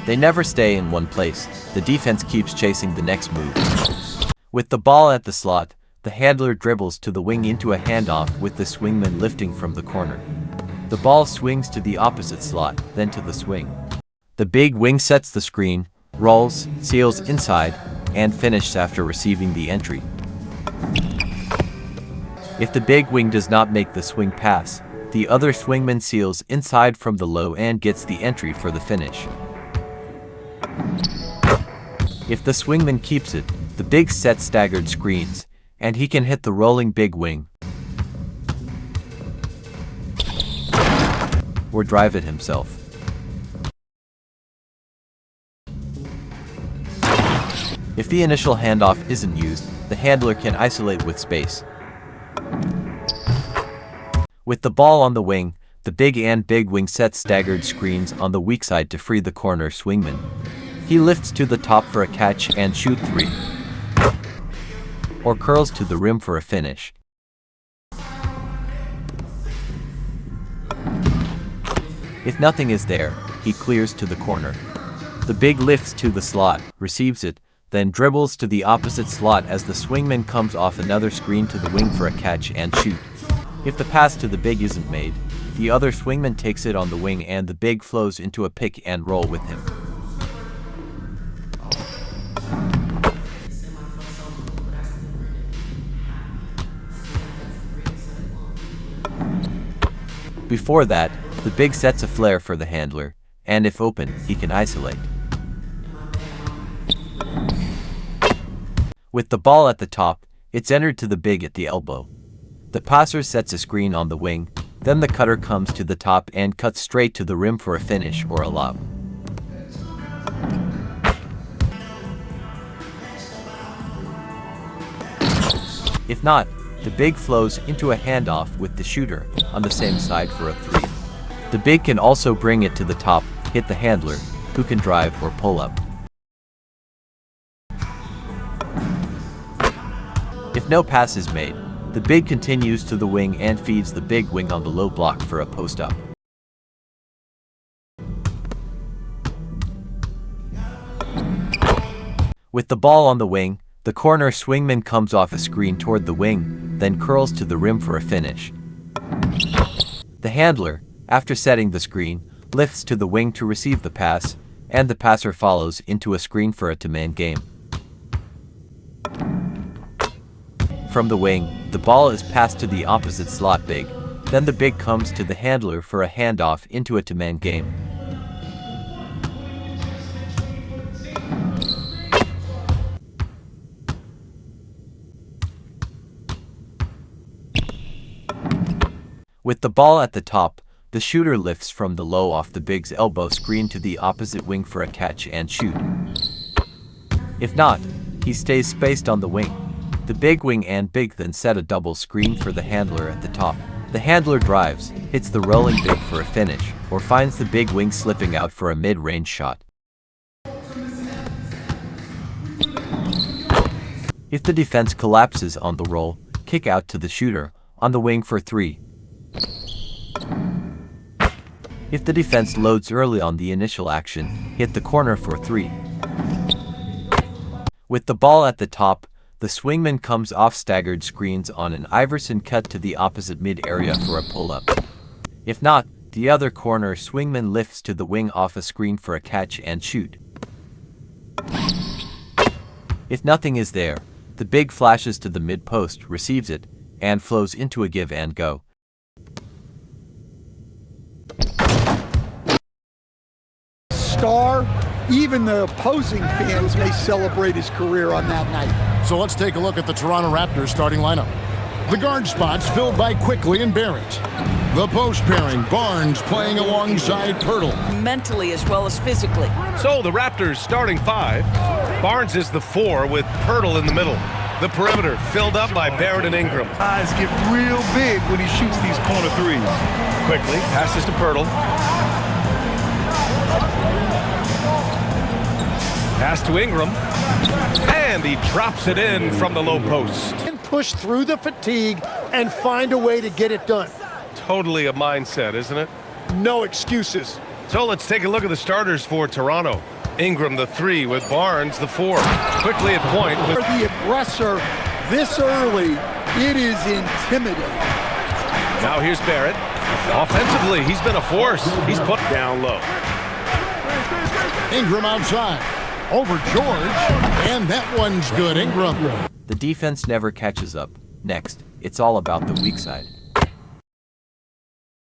They never stay in one place. The defense keeps chasing the next move. With the ball at the slot, the handler dribbles to the wing into a handoff with the swingman lifting from the corner. The ball swings to the opposite slot, then to the swing. The big wing sets the screen, rolls, seals inside, and finishes after receiving the entry. If the big wing does not make the swing pass, the other swingman seals inside from the low and gets the entry for the finish. If the swingman keeps it, the big sets staggered screens, and he can hit the rolling big wing or drive it himself. If the initial handoff isn't used, the handler can isolate with space. With the ball on the wing, the big and big wing set staggered screens on the weak side to free the corner swingman. He lifts to the top for a catch and shoot three, or curls to the rim for a finish. If nothing is there, he clears to the corner. The big lifts to the slot, receives it, then dribbles to the opposite slot as the swingman comes off another screen to the wing for a catch and shoot. If the pass to the big isn't made, the other swingman takes it on the wing and the big flows into a pick and roll with him. Before that, the big sets a flare for the handler, and if open, he can isolate. With the ball at the top, it's entered to the big at the elbow. The passer sets a screen on the wing, then the cutter comes to the top and cuts straight to the rim for a finish or a lob. If not, the big flows into a handoff with the shooter on the same side for a three. The big can also bring it to the top, hit the handler, who can drive or pull up. If no pass is made, the big continues to the wing and feeds the big wing on the low block for a post-up. With the ball on the wing, the corner swingman comes off a screen toward the wing, then curls to the rim for a finish. The handler, after setting the screen, lifts to the wing to receive the pass, and the passer follows into a screen for a two-man game. From the wing, the ball is passed to the opposite slot big, then the big comes to the handler for a handoff into a two-man game. With the ball at the top, the shooter lifts from the low off the big's elbow screen to the opposite wing for a catch and shoot. If not, he stays spaced on the wing. The big wing and big then set a double screen for the handler at the top. The handler drives, hits the rolling big for a finish, or finds the big wing slipping out for a mid-range shot. If the defense collapses on the roll, kick out to the shooter on the wing for three. If the defense loads early on the initial action, hit the corner for three. With the ball at the top, the swingman comes off staggered screens on an Iverson cut to the opposite mid-area for a pull-up. If not, the other corner swingman lifts to the wing off a screen for a catch and shoot. If nothing is there, the big flashes to the mid-post, receives it, and flows into a give and go. Star, even the opposing fans may celebrate his career on that night. So let's take a look at the Toronto Raptors starting lineup. The guard spots filled by Quickley and Barrett. The post pairing, Barnes playing alongside Pirtle. Mentally as well as physically. So the Raptors starting five. Barnes is the 4 with Pirtle in the middle. The perimeter filled up by Barrett and Ingram. Eyes get real big when he shoots these corner threes. Quickley passes to Pirtle. Pass to Ingram. And he drops it in from the low post. And push through the fatigue and find a way to get it done. Totally a mindset, isn't it? No excuses. So let's take a look at the starters for Toronto. Ingram, the 3, with Barnes, the 4. Quickly at point. For the aggressor this early, it is intimidating. Now here's Barrett. Offensively, he's been a force. He's put down low. Ingram outside. Over George. And that one's good. Ingram. The defense never catches up. Next, it's all about the weak side.